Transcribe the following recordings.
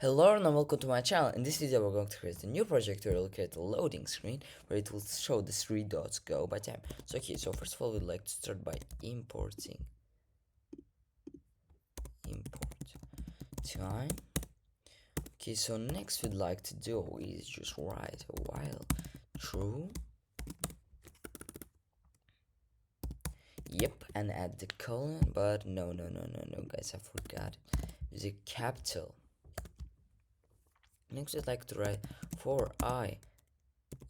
Hello and welcome to my channel. In this video we're going to create a new project where we'll create a loading screen where it will show the three dots go by time. So first of all we'd like to start by importing import time. So next we'd like to do is just write a while true. Yep, and add the colon, but no guys, I forgot. Use a capital. Next I'd like to write for I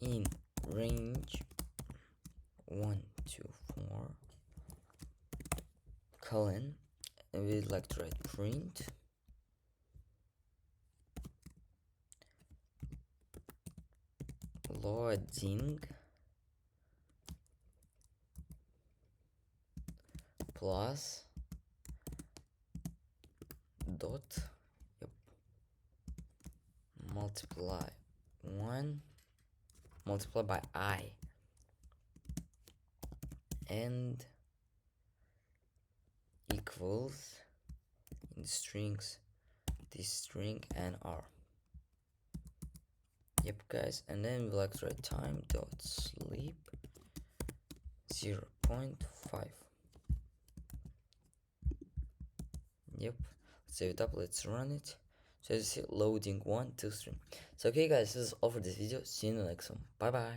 in range 1 to 4 colon, and we'd like to write print loading plus dot, yep, multiply 1 multiply by I and equals in strings this string and R. Yep guys, and then we like to write time dot sleep 0.5. Yep, let's save it up, let's run it. So as you see, loading 1 2 3. So okay guys, this is all for this video. See you in the next one. Bye bye.